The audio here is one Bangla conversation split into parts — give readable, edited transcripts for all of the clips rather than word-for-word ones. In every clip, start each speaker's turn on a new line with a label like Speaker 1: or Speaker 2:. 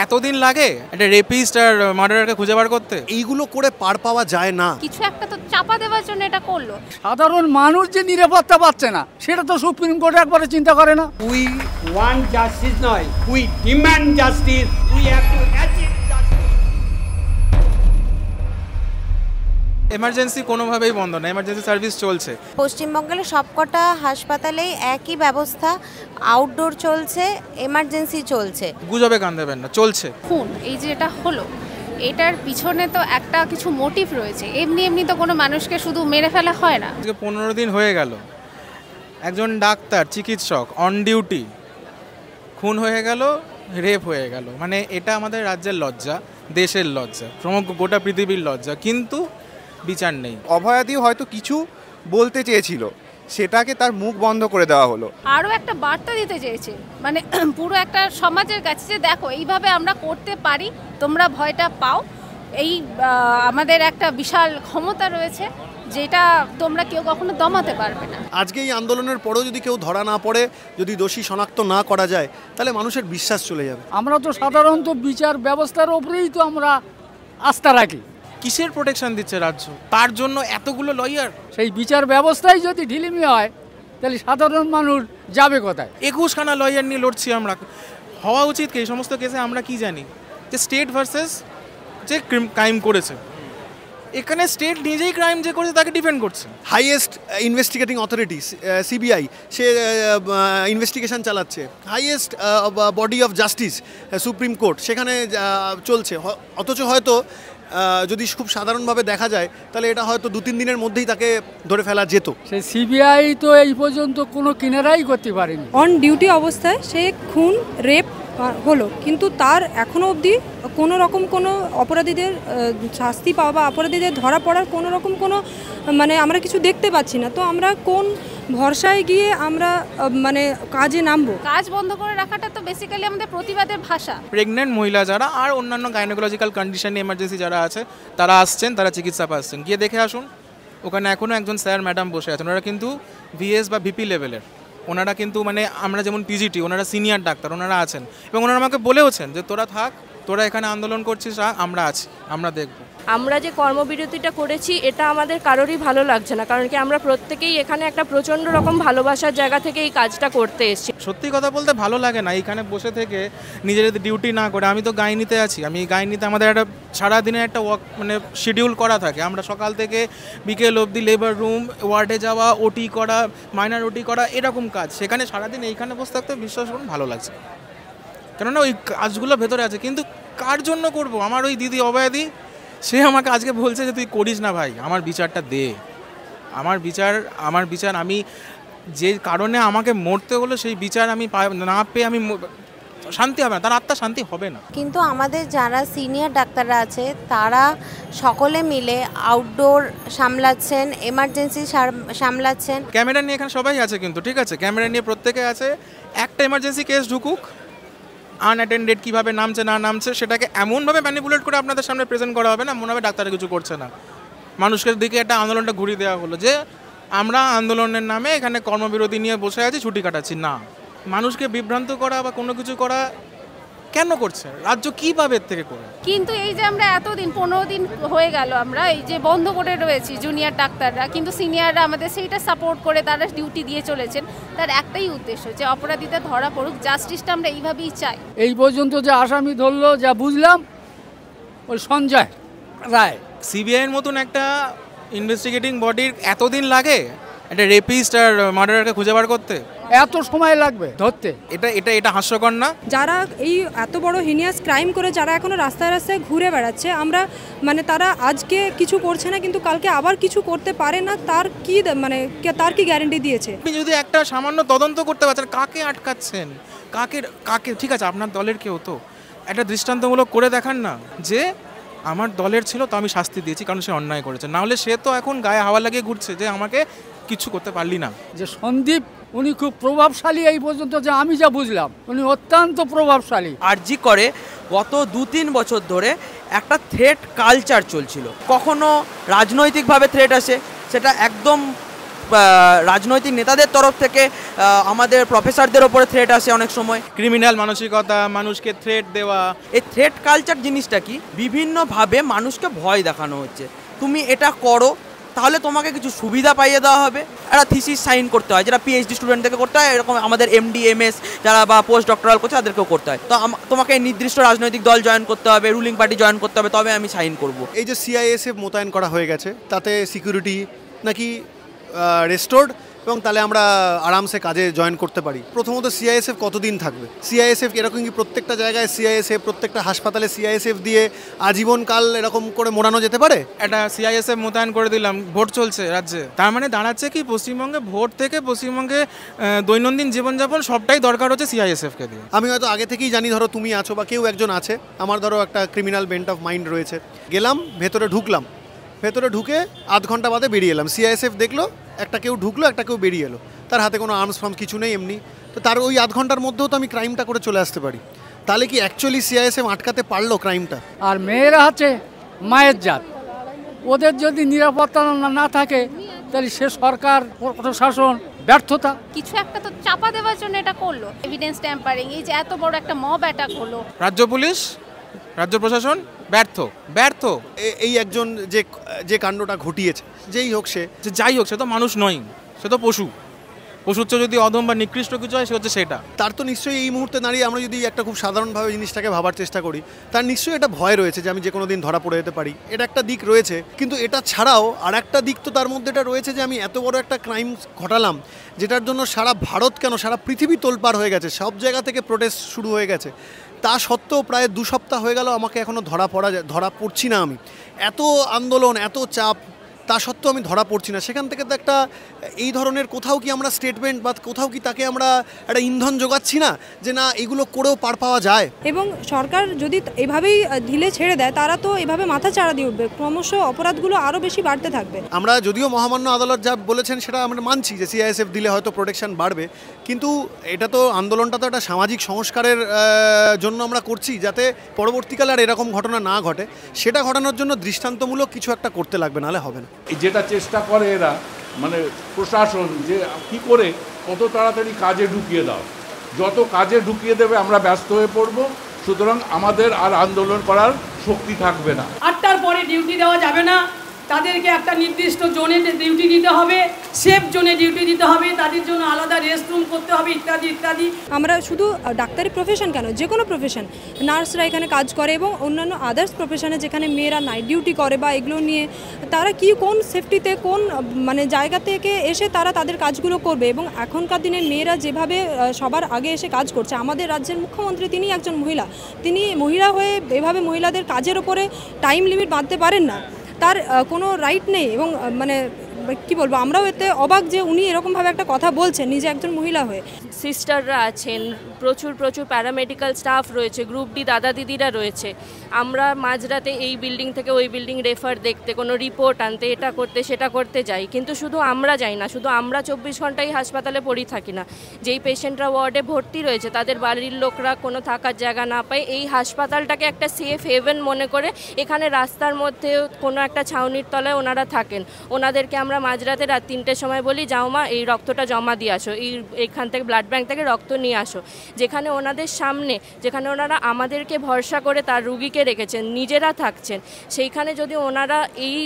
Speaker 1: এতদিন লাগে একটা রেপিস্ট আর মার্ডারারকে খুঁজে বার করতে?
Speaker 2: এইগুলো করে পার পাওয়া যায় না।
Speaker 3: কিছু একটা তো চাপা দেওয়ার জন্য এটা করলো।
Speaker 4: সাধারণ মানুষ যে নিরাপত্তা পাচ্ছে না সেটা তো সুপ্রিম কোর্ট একবারে চিন্তা করে না।
Speaker 5: উই ওয়ান্ট জাস্টিস নয়, we demand justice, we have to achieve justice.
Speaker 1: Emergency কোনোভাবেই বন্ধ না, এমার্জেন্সি সার্ভিস চলছে।
Speaker 6: পশ্চিমবঙ্গের সবকটা হাসপাতালেই একই ব্যবস্থা, আউটডোর চলছে, এমার্জেন্সি চলছে।
Speaker 1: গুজবে কান দেবেন না, চলছে।
Speaker 3: খুন এই যে এটা হলো, এটার পিছনে তো একটা কিছু মোটিভ রয়েছে। এমনি এমনি তো কোনো মানুষকে শুধু মেরে ফেলা হয় না।
Speaker 1: আজকে 15 দিন হয়ে গেল, একজন ডাক্তার চিকিৎসক অন ডিউটি খুন হয়ে গেল, রেপ হয়ে গেল। মানে এটা আমাদের রাজ্যের লজ্জা, দেশের লজ্জা, সমগ্র গোটা পৃথিবীর লজ্জা, কিন্তু বিচার নেই।
Speaker 7: অভয়াদি হয়তো কিছু বলতে চেয়েছিল, সেটাকে তার মুখ বন্ধ করে দেওয়া হলো।
Speaker 3: আরও একটা বার্তা দিতে চেয়েছে, মানে পুরো একটা সমাজের কাছে যে দেখো এইভাবে আমরা করতে পারি, তোমরা ভয়টা পাও। এই আমাদের একটা বিশাল ক্ষমতা রয়েছে যেটা তোমরা কেউ কখনো দমাতে পারবে না।
Speaker 2: আজকে এই আন্দোলনের পরেও যদি কেউ ধরা না পড়ে, যদি দোষী শনাক্ত না করা যায়, তাহলে মানুষের বিশ্বাস চলে যাবে।
Speaker 4: আমরা তো সাধারণত বিচার ব্যবস্থার উপরেই তো আমরা আস্থা রাখি।
Speaker 1: কিসের প্রোটেকশন দিচ্ছে রাজ্য? তার জন্য এতগুলো লয়ার।
Speaker 4: সেই বিচার ব্যবস্থাই যদি ঢিলিমি হয় তাহলে সাধারণ মানুষ যাবে কোথায়?
Speaker 1: 21খানা লয়ার নিয়ে লড়ছি আমরা। হওয়া উচিত কি এই সমস্ত কেসে? আমরা কি জানি যে স্টেট ভার্সেস যে ক্রাইম করেছে, এখানে স্টেট নিজেই ক্রাইম যে করেছে তাকে ডিফেন্ড করছে।
Speaker 2: হাইয়েস্ট ইনভেস্টিগেটিং অথরিটি সিবিআই, সে ইনভেস্টিগেশন চালাচ্ছে। Highest body of justice supreme court, সেখানে চলছে। অথচ হয়তো যদি খুব সাধারণভাবে দেখা যায় তাহলে এটা হয়তো 2-3 দিনের মধ্যেই তাকে ধরে ফেলা যেত।
Speaker 4: সেই সিবিআই তো এই পর্যন্ত কোনো কিনারাই করতে পারেনি।
Speaker 8: অন ডিউটি অবস্থায় সে খুন রেপ হলো, কিন্তু তার এখনও অবধি কোনো রকম কোনো অপরাধীদের শাস্তি পাওয়া বা অপরাধীদের ধরা পড়ার কোনো রকম কোনো মানে আমরা কিছু দেখতে পাচ্ছি না। তো আমরা কোন ভরসায় গিয়ে আমরা মানে কাজে নামবো?
Speaker 3: কাজ বন্ধ করে রাখাটা তো বেসিক্যালি আমাদের প্রতিবাদের ভাষা।
Speaker 1: প্রেগনেন্ট মহিলা যারা আর অন্যান্য গাইনোকোলজিক্যাল কন্ডিশন এমার্জেন্সি যারা আছে, তারা আসছেন, তারা চিকিৎসা পাচ্ছেন, গিয়ে দেখে আসুন। ওখানে এখনও একজন স্যার ম্যাডাম বসে আছেন, ওরা কিন্তু ভিএস বা ভিপি লেভেলের। ওনারা কিন্তু মানে আমরা যেমন পিজিটি, ওনারা সিনিয়র ডাক্তার, ওনারা আছেন এবং ওনারা আমাকে বলেওছেন যে তোরা থাক, তোরা এখানে আন্দোলন করছিস, আমরা আছি, আমরা দেখব।
Speaker 9: আমরা যে কর্মবিরতিটা করেছি এটা আমাদের কারোরই ভালো লাগছে না, কারণ কি আমরা প্রত্যেকেই এখানে একটা প্রচণ্ড রকম ভালোবাসার জায়গা থেকে এই কাজটা করতে এসেছি।
Speaker 1: সত্যি কথা বলতে ভালো লাগে না এখানে বসে থেকে নিজের ডিউটি না করে। আমি তো গাইনিতে আছি, আমি গাইনিতে আমাদের একটা সারাদিনের একটা ওয়ার্ক মানে শিডিউল করা থাকে। আমরা সকাল থেকে বিকেল অবধি লেবার রুম, ওয়ার্ডে যাওয়া, ওটি করা, মাইনার ওটি করা, এরকম কাজ। সেখানে সারাদিন এইখানে বসে থাকতে বিশ্বাস করুন ভালো লাগছে, কেননা ওই কাজগুলো ভেতরে আছে। কিন্তু কার জন্য করব? আমার ওই দিদি অভয়াদি, সে আমাকে আজকে বলছে যে তুই করিস না ভাই, আমার বিচারটা দে, আমার বিচার আমি যে কারণে আমাকে মরতে হলো সেই বিচার আমি না পেয়ে আমি শান্তি হবে না, তার আত্মা শান্তি হবে না।
Speaker 6: কিন্তু আমাদের যারা সিনিয়র ডাক্তাররা আছে তারা সকলে মিলে আউটডোর সামলাচ্ছেন, এমার্জেন্সি সামলাচ্ছেন।
Speaker 1: ক্যামেরা নিয়ে এখানে সবাই আছে, কিন্তু ঠিক আছে, ক্যামেরা নিয়ে প্রত্যেকে আছে। একটা এমার্জেন্সি কেস ঢুকুক, আনঅ্যাটেন্ডেড কীভাবে নামছে না নামছে সেটাকে এমনভাবে ম্যানিপুলেট করে আপনাদের সামনে প্রেজেন্ট করা হবে না মনে হবে ডাক্তার কিছু করছে না। মানুষের দিকে একটা আন্দোলনটা ঘুরিয়ে দেওয়া হলো যে আমরা আন্দোলনের নামে এখানে কর্মবিরতি নিয়ে বসে আছি, ছুটি কাটাচ্ছি না। মানুষকে বিভ্রান্ত করা বা কোনো কিছু করা কেন করছে রাজ্য, কী পাবে এর থেকে করে?
Speaker 3: কিন্তু এই যে আমরা এতদিন 15 দিন হয়ে গেল আমরা এই যে বন্ধ করে রয়েছি জুনিয়র ডাক্তাররা, কিন্তু সিনিয়ররা আমাদের সেইটা সাপোর্ট করে তারা ডিউটি দিয়ে চলেছেন। তার একটাই উদ্দেশ্য যে অপরাধীরা ধরা পড়ুক, জাস্টিসটা আমরা এইভাবেই চাই।
Speaker 4: এই পর্যন্ত যে আসামি ধরলো, যা বুঝলাম, ওই সঞ্জয় রায়।
Speaker 1: সিবিআইয়ের মতন একটা ইনভেস্টিগেটিং বডির এতদিন লাগে একটা রেপিস্ট আর মার্ডারারকে খুঁজে বার করতে?
Speaker 4: এত সময় লাগবে ধরতে?
Speaker 1: এটা হাস্যকর না?
Speaker 8: যারা এই এত বড় হিনিয়াস ক্রাইম করে যারা এখনো রাস্তায় রাস্তায় ঘুরে বেড়াচ্ছে, আমরা মানে তারা আজকে কিছু করছে না কিন্তু কালকে আবার কিছু করতে পারে না, তার কি গ্যারান্টি দিয়েছে?
Speaker 1: আপনি যদি একটা সামান্য তদন্ত করতে পারছেন, কাকে আটকাচ্ছেন? কাকে ঠিক আছে, আপনার দলের কেউ তো একটা দৃষ্টান্তমূলক করে দেখান না যে আমার দলের ছিল তো আমি শাস্তি দিয়েছি কারণ সে অন্যায় করেছে। না হলে সে তো এখন গায়ে হাওয়া লাগিয়ে ঘুরছে যে আমাকে কিছু করতে পারলি না।
Speaker 4: যে সন্দীপ উনি খুব প্রভাবশালী, এই পর্যন্ত যে আমি যা বুঝলাম উনি অত্যন্ত প্রভাবশালী।
Speaker 10: আরজি করে গত 2-3 বছর ধরে একটা থ্রেট কালচার চলছিল। কখনো রাজনৈতিকভাবে থ্রেট আসে, সেটা একদম রাজনৈতিক নেতাদের তরফ থেকে আমাদের প্রফেসরদের ওপরে থ্রেট আসে অনেক সময়।
Speaker 1: ক্রিমিনাল মানসিকতা, মানুষকে থ্রেট দেওয়া।
Speaker 10: এই থ্রেট কালচার জিনিসটা কি, বিভিন্নভাবে মানুষকে ভয় দেখানো হচ্ছে, তুমি এটা করো তাহলে তোমাকে কিছু সুবিধা পাইয়ে দেওয়া হবে। একটা থিসিস সাইন করতে হয়, যেটা পিএইচডি স্টুডেন্টদেরকে করতে হয়, এরকম আমাদের এমডি এমএস যারা বা পোস্ট ডক্টরাল করছে তাদেরকেও করতে হয়। তো তোমাকে নির্দিষ্ট রাজনৈতিক দল জয়েন করতে হবে, রুলিং পার্টি জয়েন করতে হবে, তবে আমি সাইন করব।
Speaker 2: এই যে সিআইএসএফ মোতায়েন করা হয়ে গেছে, তাতে সিকিউরিটি নাকি রেস্টোর্ড এবং তাহলে আমরা আরামসে কাজে জয়েন করতে পারি। প্রথমত সিআইএসএফ কতদিন থাকবে? সিআইএসএফ এরকম কি প্রত্যেকটা জায়গায় সিআইএসএফ, প্রত্যেকটা হাসপাতালে সিআইএসএফ দিয়ে আজীবনকাল এরকম করে মোড়ানো যেতে পারে?
Speaker 1: একটা সিআইএসএফ মোতায়েন করে দিলাম, ভোট চলছে রাজ্যে, তার মানে দাঁড়াচ্ছে কি পশ্চিমবঙ্গে ভোট থেকে পশ্চিমবঙ্গে দৈনন্দিন জীবনযাপন সবটাই দরকার হচ্ছে সিআইএসএফকে দিয়ে।
Speaker 2: আমি হয়তো আগে থেকেই জানি, ধরো তুমি আছো বা কেউ একজন আছে, আমার ধরো একটা ক্রিমিনাল বেন্ট অফ মাইন্ড রয়েছে, গেলাম ভেতরে ঢুকলাম, ভেতরে ঢুকে আধ ঘন্টা বাদে বেরিয়ে এলাম, সিআইএসএফ দেখলো একটা কেউ ঢুকলো একটা কেউ বেরিয়ে এলো, তার হাতে কোনো আর্মস ফার্ম কিছু নেই এমনি, তো তার ওই আধ ঘন্টার মধ্যেও তো আমি ক্রাইমটা করে চলে আসতে পারি। তাহলে কি অ্যাকচুয়ালি সিআইএসএফ আটকাতে পারলো ক্রাইমটা?
Speaker 4: আর মেয়েরা হচ্ছে মায়ের জাত, ওদের যদি নিরাপত্তা না থাকে তাহলে সে সরকার প্রশাসন ব্যর্থতা।
Speaker 3: কিছু একটা তো চাপা দেওয়ার জন্য এটা করলো, এভিডেন্স ট্যাম্পারিং, এই যে এত বড় একটা মব অ্যাটাক হলো।
Speaker 1: রাজ্য পুলিশ, রাজ্য প্রশাসন ব্যর্থ।
Speaker 2: এই একজন যে কাণ্ডটা ঘটিয়েছে, যেই হোক সে,
Speaker 1: যাই হোক, সে তো মানুষ নয়, সে তো পশুর চেয়ে যদি অদম বা নিকৃষ্ট কিছু হয় সে হচ্ছে সেটা।
Speaker 2: তার তো নিশ্চয়ই এই মুহূর্তে দাঁড়িয়ে আমরা যদি একটা খুব সাধারণভাবে জিনিসটাকে ভাবার চেষ্টা করি, তার নিশ্চয়ই এটা ভয় রয়েছে যে আমি যে কোনো দিন ধরা পড়ে যেতে পারি, এটা একটা দিক রয়েছে। কিন্তু এটা ছাড়াও আর একটা দিক তো তার মধ্যে এটা রয়েছে যে আমি এত বড় একটা ক্রাইম ঘটালাম, যেটার জন্য সারা ভারত কেন সারা পৃথিবী তোলপাড় হয়ে গেছে, সব জায়গা থেকে প্রোটেস্ট শুরু হয়ে গেছে। তা সত্ত্বেও প্রায় 2 সপ্তাহ হয়ে গেল আমাকে এখনও ধরা পড়ছি না। আমি এত আন্দোলন, এত চাপ, তা সত্ত্বেও আমি ধরা পড়ছি না। সেখান থেকে তো একটা এই ধরনের কোথাও কি আমরা স্টেটমেন্ট বা কোথাও কি তাকে আমরা একটা ইন্ধন যোগাচ্ছি না যে না এগুলো করেও পার পাওয়া যায়?
Speaker 8: এবং সরকার যদি এভাবেই ঢিলে ছেড়ে দেয়, তারা তো এভাবে মাথা চাড়া দিয়ে উঠবে, ক্রমশ অপরাধগুলো আরও বেশি বাড়তে থাকবে।
Speaker 2: আমরা যদিও মহামান্য আদালত যা বলেছেন সেটা আমরা মানছি যে সিআইএসএফ দিলে হয়তো প্রোটেকশন বাড়বে, কিন্তু এটা তো আন্দোলনটা তো একটা সামাজিক সংস্কারের জন্য আমরা করছি, যাতে পরবর্তীকালে আর এরকম ঘটনা না ঘটে। সেটা ঘটানোর জন্য দৃষ্টান্তমূলক কিছু একটা করতে লাগবে, নাহলে হবে না।
Speaker 11: যেটা চেষ্টা করে এরা, মানে প্রশাসন, যে কি করে কত তাড়াতাড়ি কাজে ঢুকিয়ে দাও, যত কাজে ঢুকিয়ে দেবে আমরা ব্যস্ত হয়ে পড়ব, সুতরাং আমাদের আর আন্দোলন করার শক্তি থাকবে না।
Speaker 12: 8টার পরে ডিউটি দেওয়া যাবে না, তাদেরকে একটা নির্দিষ্ট জোনে ডিউটি দিতে হবে, সেফ জোনে ডিউটি দিতে হবে, তাদের জন্য আলাদা রেস্টরুম করতে হবে, ইত্যাদি ইত্যাদি।
Speaker 8: আমরা শুধু ডাক্তারি প্রফেশন কেন, যে কোনো প্রফেশন, নার্সরা এখানে কাজ করে এবং অন্যান্য আদার্স প্রফেশনে যেখানে মেয়েরা নাইট ডিউটি করে বা এগুলো নিয়ে তারা কি কোন সেফটিতে কোন মানে জায়গা থেকে এসে তারা তাদের কাজগুলো করবে। এবং এখনকার দিনে মেয়েরা যেভাবে সবার আগে এসে কাজ করছে, আমাদের রাজ্যের মুখ্যমন্ত্রী তিনি একজন মহিলা, তিনি মহিলা হয়ে এভাবে মহিলাদের কাজের ওপরে টাইম লিমিট বাঁধতে পারেন না, তার কোনো রাইট নেই। এবং মানে কি বলবো, আমরাও এতে অবাক যে উনি এরকমভাবে একটা কথা বলছেন নিজে একজন মহিলা হয়ে।
Speaker 9: সিস্টাররা আছেন, প্রচুর প্যারামেডিক্যাল স্টাফ রয়েছে, গ্রুপ ডি দাদা দিদিরা রয়েছে। আমরা মাঝরাতে এই বিল্ডিং থেকে ওই বিল্ডিং রেফার দেখতে, কোনো রিপোর্ট আনতে, এটা করতে সেটা করতে যাই, কিন্তু শুধু আমরা যাই না, শুধু আমরা 24 ঘন্টাই হাসপাতালে পড়ি থাকি না। যেই পেশেন্টরা ওয়ার্ডে ভর্তি রয়েছে তাদের বাড়ির লোকরা কোনো থাকার জায়গা না পায়, এই হাসপাতালটাকে একটা সেফ হেভেন মনে করে এখানে রাস্তার মধ্যে কোনো একটা ছাউনির তলায় ওনারা থাকেন। ওনাদেরকে আমরা মাঝরাতে রাত 3টের সময় বলি, যাও মা এই রক্তটা জমা দিয়ে আসো, এইখান থেকে ব্লাড ব্যাঙ্ক থেকে রক্ত নিয়ে আসো, যেখানে ওনাদের সামনে, যেখানে ওনারা আমাদেরকে ভরসা করে তার রুগীকে রেখেছেন, নিজেরা থাকছেন, সেইখানে যদি ওনারা এই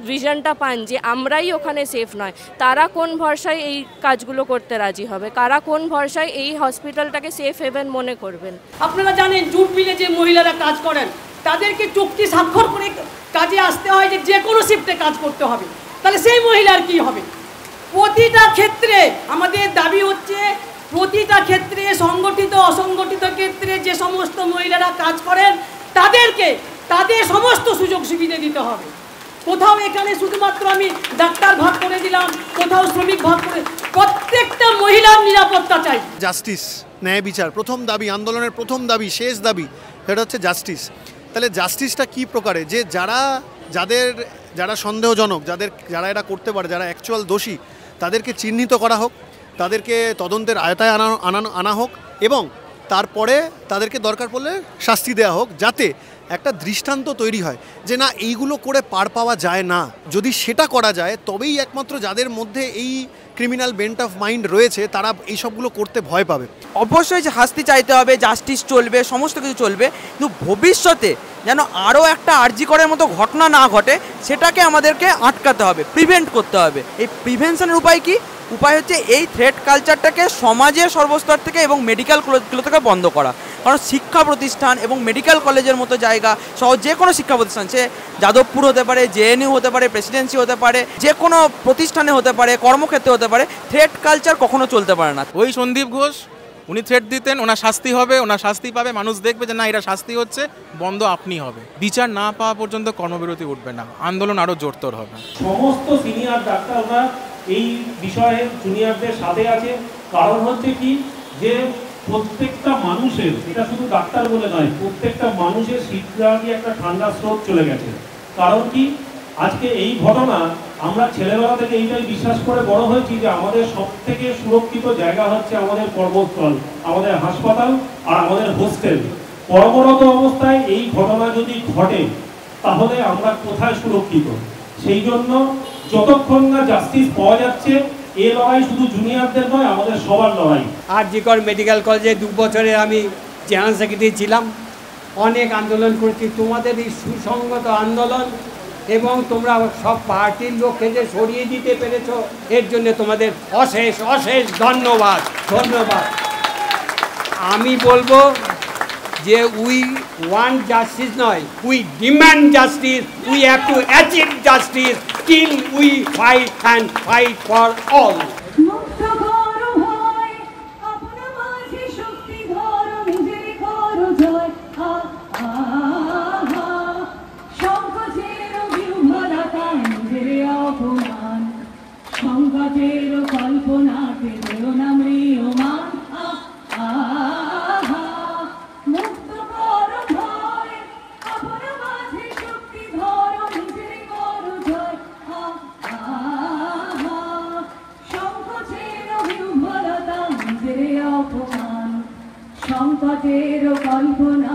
Speaker 9: ভিশনটা পান যে আমরাই ওখানে সেফ নয়, তারা কোন ভরসায় এই কাজগুলো করতে রাজি হবে, কারা কোন ভরসায় এই হসপিটালটাকে সেফ হেভেন মনে করবেন?
Speaker 12: আপনারা জানেন জুট মিলে যে মহিলারা কাজ করেন তাদেরকে চুক্তি স্বাক্ষর করে কাজে আসতে হয় যে কোনো শিফটে কাজ করতে হবে, তাহলে সেই মহিলার কি হবে? প্রতিটা ক্ষেত্রে আমাদের দাবি হচ্ছে, প্রতিটা ক্ষেত্রে সংগঠিত অসংগঠিত ক্ষেত্রে যে সমস্ত মহিলারা কাজ করেন তাদেরকে তাদের সমস্ত সুযোগ সুবিধা দিতে হবে। কোথাও এখানে শুধুমাত্র আমি ডাক্তার ভাগ করে দিলাম, কোথাও শ্রমিক ভাগ করে, প্রত্যেকটা মহিলার নিরাপত্তা চাই।
Speaker 2: জাস্টিস, ন্যায় বিচার, প্রথম দাবি, আন্দোলনের প্রথম দাবি, শেষ দাবি, সেটা হচ্ছে জাস্টিস। তাহলে জাস্টিসটা কী প্রকারে? যে যারা সন্দেহজনক, যারা এটা করতে পারে, যারা অ্যাকচুয়াল দোষী, তাদেরকে চিহ্নিত করা হোক, তাদেরকে তদন্তের আয়তায় আনা হোক, এবং তারপরে তাদেরকে দরকার পড়লে শাস্তি দেওয়া হোক, যাতে একটা দৃষ্টান্ত তৈরি হয় যে না এইগুলো করে পার পাওয়া যায় না। যদি সেটা করা যায় তবেই একমাত্র যাদের মধ্যে এই ক্রিমিনাল বেন্ট অফ মাইন্ড রয়েছে তারা এইসবগুলো করতে ভয় পাবে।
Speaker 10: অবশ্যই যে শাস্তি চাইতে হবে, জাস্টিস চলবে, সমস্ত কিছু চলবে, কিন্তু ভবিষ্যতে যেন আরও একটা আরজি করার মতো ঘটনা না ঘটে সেটাকে আমাদেরকে আটকাতে হবে, প্রিভেন্ট করতে হবে। এই প্রিভেনশনের উপায় কি? উপায় হচ্ছে এই থ্রেট কালচারটাকে সমাজের সর্বস্তর থেকে এবং মেডিকেল কলেজগুলো থেকে বন্ধ করা। কারণ শিক্ষা প্রতিষ্ঠান এবং মেডিকেল কলেজের মতো জায়গা সহ যে কোনো শিক্ষা প্রতিষ্ঠান, সে যাদবপুর হতে পারে, জেএনইউ হতে পারে, প্রেসিডেন্সি হতে পারে, যে কোনো প্রতিষ্ঠানে হতে পারে, কর্মক্ষেত্রে হতে পারে, থ্রেট কালচার কখনো চলতে পারে না।
Speaker 1: ওই সন্দীপ ঘোষ উনি থ্রেট দিতেন, ওনার শাস্তি হবে, ওনার শাস্তি পাবে, মানুষ দেখবে যে না এটা শাস্তি হচ্ছে, বন্ধ আপনি হবে। বিচার না পাওয়া পর্যন্ত কর্মবিরতি উঠবে না, আন্দোলন আরও জোরতর হবে।
Speaker 13: সমস্ত সিনিয়র ডাক্তাররা এই বিষয়ে জুনিয়রদের সাথে আছে। কারণ হচ্ছে কি যে প্রত্যেকটা মানুষের, এটা শুধু ডাক্তার বলে নয়, প্রত্যেকটা মানুষের শীতকালে একটা ঠান্ডা স্রোত চলে গেছে। কারণ কি আজকে এই ঘটনা আমরা ছেলেবেলা থেকে এইটাই বিশ্বাস করে বড় হয়েছি যে আমাদের সব থেকে সুরক্ষিত জায়গা হচ্ছে আমাদের কর্মস্থল, আমাদের হাসপাতাল আর আমাদের হোস্টেল। কর্মরত অবস্থায় এই ঘটনা যদি ঘটে তাহলে আমরা কোথায় সুরক্ষিত? সেই জন্য যতক্ষণ না জাস্টিস পাওয়া যাচ্ছে এই লড়াই শুধু জুনিয়রদের নয়, আমাদের সবার লড়াই।
Speaker 5: আরজিকর মেডিকেল কলেজে 2 বছরের আমি জেনারেল সেক্রেটারি ছিলাম, অনেক আন্দোলন করেছি। তোমাদের এই সুসংগত আন্দোলন এবং তোমরা সব পার্টির লোককে যে সরিয়ে দিতে পেরেছো এর জন্য তোমাদের অশেষ অশেষ ধন্যবাদ। ধন্যবাদ। আমি বলবো যে উই ওয়ান্ট জাস্টিস নয়, we demand justice, we have to achieve justice till we fight and fight for all.
Speaker 14: সংকটের কল্পনাতে দেও না মৃয়মান, মুক্ত করো ভয়, আপন মাঝে শক্তি ধরো, নিজের করো জয়। সংকটের বিহ্বলতা, নিজের অপমান, সংকটের কল্পনা